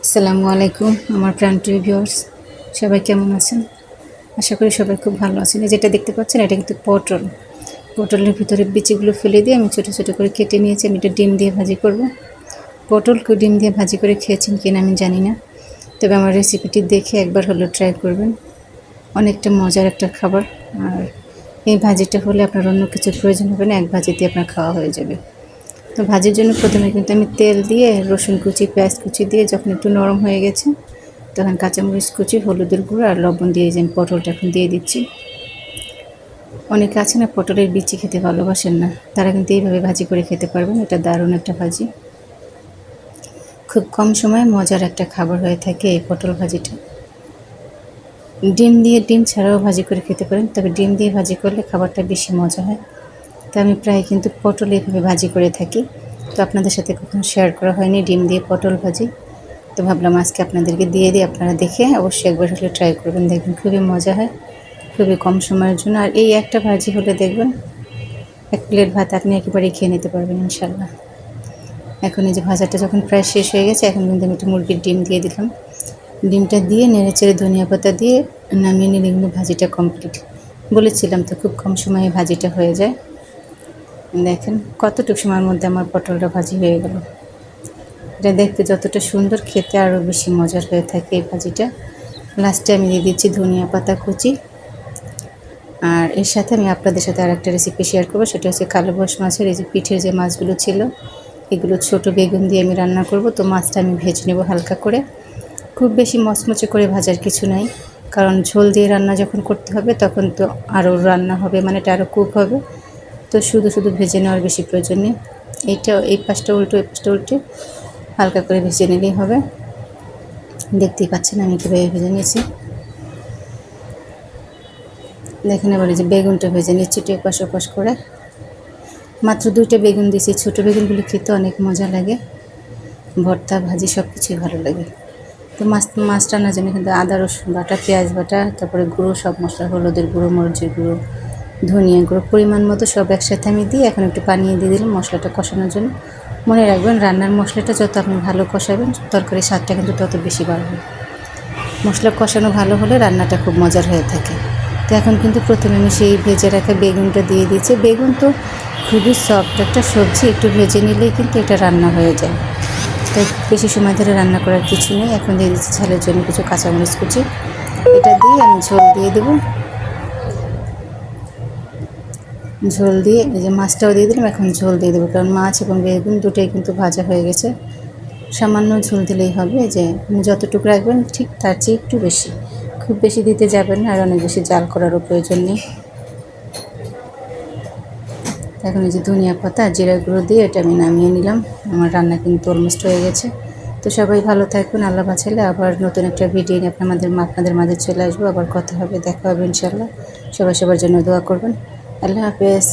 আসসালামু আলাইকুম আমার প্রাণপ্রিয় ভিউয়ার্স, সবাই কেমন আছেন? আশা করি সবাই খুব ভালো আছেন। এই যেটা দেখতে পাচ্ছেন এটা কিন্তু পটলের ভিতরে বিচিগুলো ফেলে দিয়ে আমি ছোটো ছোটো করে কেটে নিয়েছি। আমি এটা ডিম দিয়ে ভাজি করব। পটলকে ডিম দিয়ে ভাজি করে খেয়েছেন কিনা আমি জানি না, তবে আমার রেসিপিটি দেখে একবার হলো ট্রাই করবেন। অনেকটা মজার একটা খাবার। আর এই ভাজিটা হলে আপনার অন্য কিছুর প্রয়োজন হবে না, এক ভাজিতে আপনার খাওয়া হয়ে যাবে। তো ভাজির জন্য প্রথমে কিন্তু আমি তেল দিয়ে রসুন কুচি পেঁয়াজ কুচি দিয়ে যখন একটু নরম হয়ে গেছে তখন কাঁচামরিচ কুচি হলুদের গুঁড়ো আর লবণ দিয়ে যে পটলটা এখন দিয়ে দিচ্ছি। অনেকে আছে না পটলের বিচি খেতে ভালোবাসেন না, তারা কিন্তু এইভাবে ভাজি করে খেতে পারবেন। এটা দারুণ একটা ভাজি, খুব কম সময়ে মজার একটা খাবার হয়ে থাকে এই পটল ভাজিটা। ডিম ছাড়াও ভাজি করে খেতে পারেন, তবে ডিম দিয়ে ভাজি করলে খাবারটা বেশি মজা হয়। তো আমি প্রায় কিন্তু পটল এইভাবে ভাজি করে থাকি। তো আপনাদের সাথে কখনো শেয়ার করা হয়নি ডিম দিয়ে পটল ভাজি, তো ভাবলাম আজকে আপনাদেরকে দিয়ে দিই। আপনারা দেখে অবশ্যই একবার হলে ট্রাই করবেন, দেখবেন খুবই মজা হয়, খুবই কম সময়ের জন্য। আর এই একটা ভাজি হলে দেখবেন এক প্লেট ভাত আপনি একেবারেই খেয়ে নিতে পারবেন ইনশাল্লাহ। এখন এই যে ভাজাটা যখন প্রায় শেষ হয়ে গেছে, এখন কিন্তু আমি একটু মুরগির ডিম দিয়ে দিলাম। ডিমটা দিয়ে নেড়েচেড়ে ধনিয়া পাতা দিয়ে নামিয়ে নিলে কিন্তু ভাজিটা কমপ্লিট। বলেছিলাম তো খুব কম সময়ে ভাজিটা হয়ে যায়। দেখেন কতটুকু সময়ের মধ্যে আমার পটলটা ভাজি হয়ে গেল। এটা দেখতে যতটা সুন্দর, খেতে আরও বেশি মজার হয়ে থাকে এই ভাজিটা। লাস্টে আমি দিয়ে দিচ্ছি ধনিয়া পাতা কুচি। আর এর সাথে আমি আপনাদের সাথে আরেকটা রেসিপি শেয়ার করবো, সেটা হচ্ছে কালো বোয়াশ মাছের এই যে পিঠের যে মাছগুলো ছিল, এগুলো ছোটো বেগুন দিয়ে আমি রান্না করব। তো মাছটা আমি ভেজে নেব হালকা করে, খুব বেশি মচমচে করে ভাজার কিছু নাই, কারণ ঝোল দিয়ে রান্না যখন করতে হবে তখন তো আরও রান্না হবে, মানে এটা আরও কুক হবে। তো শুধু শুধু ভেজে নেওয়ার বেশি প্রয়োজন নেই। এইটা এই পাশটা উল্টো এই পাশটা উল্টে হালকা করে ভেজে নিলেই হবে। দেখতেই পাচ্ছেন আমি কীভাবে ভেজে নিয়েছি। দেখেন এবার যে বেগুনটা ভেজে নিচ্ছি একটু এপাশ ওপাশ করে। মাত্র 2টা বেগুন দিয়েছি, ছোটো বেগুনগুলো খেতে অনেক মজা লাগে, ভর্তা ভাজি সব কিছুই ভালো লাগে। তো মাছ রান্নার জন্য কিন্তু আদা রসুন বাটা, পেঁয়াজ বাটা, তারপরে গুঁড়ো সব মশলা, হলুদের গুঁড়ো, মরিচের গুঁড়ো, ধনিয়া গুঁড়ো পরিমাণ মতো সব একসাথে আমি দিয়ে এখন একটু পানি দিয়ে দিলাম মশলাটা কষানোর জন্য। মনে রাখবেন রান্নার মশলাটা যত আপনি ভালো কষাবেন তরকারির স্বাদটা কিন্তু তত বেশি বাড়বে। মশলা কষানো ভালো হলে রান্নাটা খুব মজার হয়ে থাকে। তো এখন কিন্তু প্রথমে আমি সেই ভেজে রাখা বেগুনটা দিয়ে দিয়েছি। বেগুন তো খুবই সফট একটা সবজি, একটু ভেজে নিলেই কিন্তু এটা রান্না হয়ে যায়। তাই বেশি সময় ধরে রান্না করার কিছু নেই। এখন দিয়ে দিচ্ছি ঝালের জন্য কিছু কাঁচামরিচ কুচি, এটা দিয়ে আমি ঝোল দিয়ে দেবো। ঝোল দিয়ে এই যে মাছটাও দিয়ে দিলাম, এখন ঝোল দিয়ে দেবো, কারণ মাছ এবং বেগুন দুটোই কিন্তু ভাজা হয়ে গেছে। সামান্য ঝোল দিলেই হবে, যে যতটুকু রাখবেন ঠিক তার চেয়ে একটু বেশি, খুব বেশি দিতে যাবেন না, আর অনেক বেশি জাল করারও প্রয়োজন নেই। এখন এই যে ধনিয়া পাতা জিরা গুঁড়ো দিয়ে এটা আমি নামিয়ে নিলাম। আমার রান্না কিন্তু অলমোস্ট হয়ে গেছে। তো সবাই ভালো থাকবেন, আল্লাহ বাঁচালে আবার নতুন একটা ভিডিও নিয়ে আপনাদের মাঝে চলে আসবো। আবার কথা হবে, দেখা হবে ইনশাল্লাহ। সবাই সবার জন্য দোয়া করবেন। আল্লাহ হাফেজ।